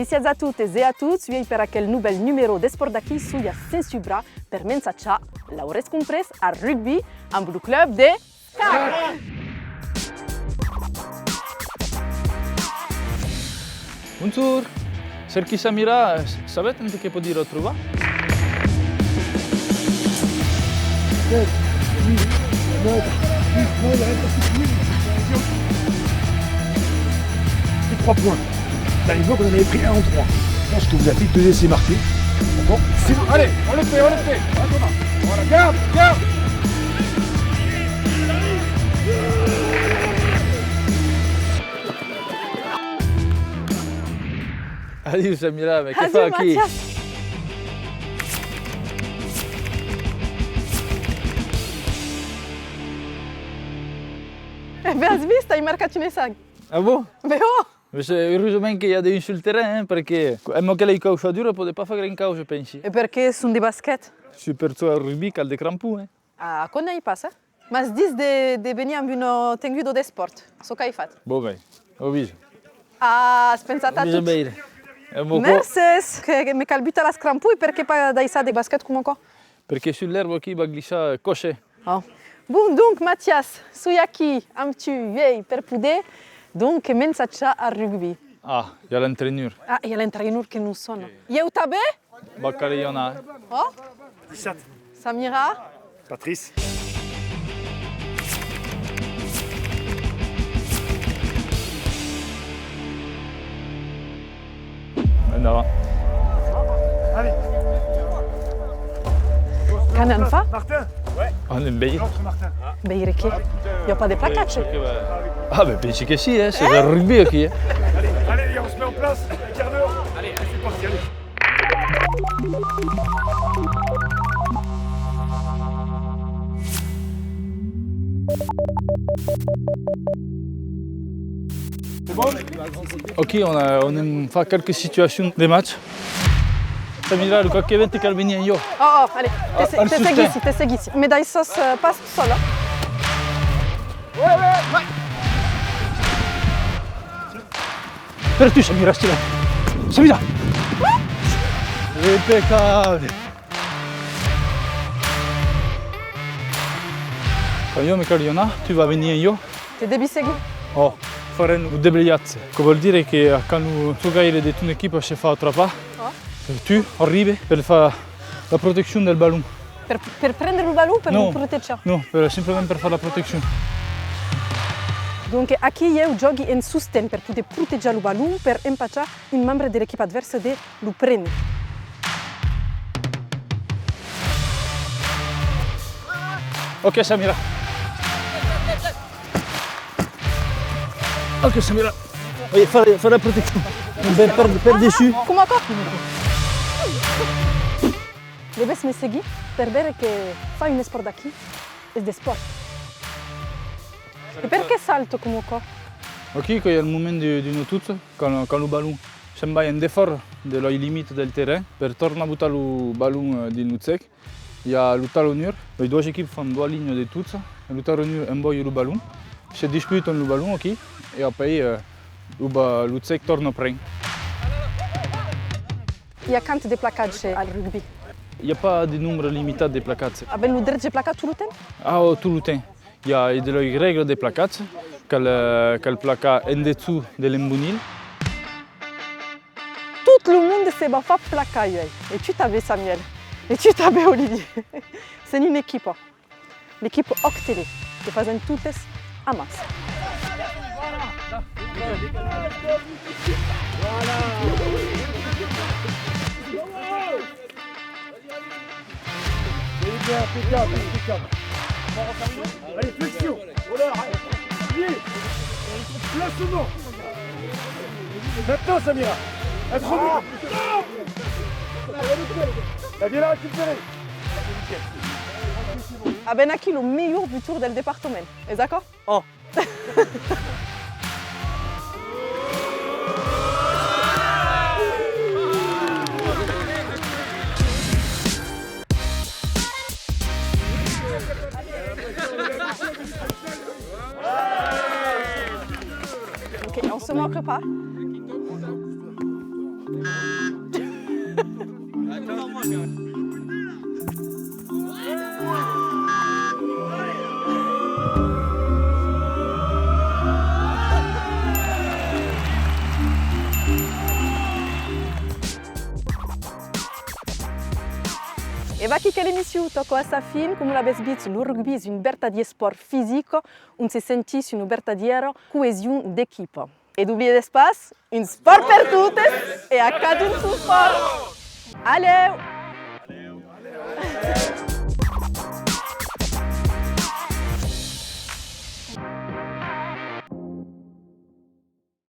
Felicitați a tutte e a tutti per aquel nouvel numéro de Sport d'aquí suia Saint-Subra per mensacha Lauresc Compres a rugby en Blue Club de CAC. Bonjour, Serki Samira, savete onde che posso retrouver? Et 3 points. Là, il voit qu'on en avait pris 1 en 3. Je pense que vous avez fait 2 essais marqués. Bon, c'est bon. Allez, on le fait. Voilà, garde. Adieu Samira, mais che Adieu, fa qui? Mathias. Ați vist? Ai marcat un essai. Ah bon? Veo? Mais c'est heureusement qu'il y a des sur le terrain, hein, perché mo che lei causa dura poteva pas fare in causa, pensi? E perché sunt de basket? Super tu al rugby cal de crampou, hein? Ah, quando hai passa? M-ați zis de veni am vino tenguido de sport. So că ai fat. Bon ben, ho visto. Ah, ați pensat Ho visto atât. bene. E mo qua- Merses, che mi calbita la scrampui perché pa dai sa de basket cum co? Perché sull'erba qui va glissare coche. Oh. Bun, donc Mathias, sui aqui am tu ei per puder, donc mensacha a rugby. Ah, il y a l'entraîneur. Ah, e l'entraîneur che non sono. Eu tabe? Baccariona. Oh, 17. Samira? Patrice. Andiamo. Allez. Canan fa? Martin. On est bien. Entre Martin. Beire che? Io pas de placacce. Ah ben pensi che sì, c'est le rugby qui. Allez, les gars, on se met en place. Un quart d'heure. Allez, c'est parti, allez. C'est bon? Ok, on fa quelques situations de match. Samira, qualche evento che venire io. Oh, allez, al sustain. te seguissi. Me dai sos pas solo? Per tu Samira, stila. Samira! Impeccabile! Quand io mi cariona, tu vas venire io. Te devi segui? Oh, fare un débrayage. Che vuol dire che quando tu gagni di tua equipe si fa attrapare, tu arrivi per fare la protezione del ballon. Per prendere il ballon per No. non proteggere. No, semplicemente per fare la protezione. Donc aqui eu giochi in sustain per poter proteggere il ballon per empacciare un membro dell'equipe adversa de lo prende. Ok Samira. Ok Samira. Voglio fare la protezione. Per dessus. Come qua? Devi mi segui per vedere che fai un sport da qui e di sport. E perché salto come qua? Ok, quand il y a le moment de nous tous, quand le ballon sembra un effort de la limite del terrain, per tornare a buttare il ballon di Nutsek, il y a le talonneur, les deux équipes font 2 lignes de tous, le talonneur envoie le ballon, se disputent le ballon, ok, et après le Nutsek torna a prendre. Il y a quante de placage al rugby? Il n'y a pas de nombre limité de plaquages. Avem le drept de placat tout le temps? Ah, tout le temps. Il y a des règles de plaquages, que le plaquage est en dessous de l'embunil. Tout le monde se va faire placat. Et tu t'avais Samuel. Et tu t'avais Olivier. C'est une équipe. L'équipe Octélé. Qui font toutes à masse. Impeccable. Allez, flexion. Pied. Placement. Maintenant, Samira. Elle remonte. Elle vient la récupérer. Abbiamo aqui le meilleur buteur del département. Est d'accord? Oh. Ok, on se moque pas. E va chi che l'emissione tocca a sa fin, come l'abbiamo visto, il rugby è un vertagliere sport fisico, un si sentisce un vertagliere coesione d'equipe. E d'oublier d'espace, un sport per tutte e a cadun su sport. Allez!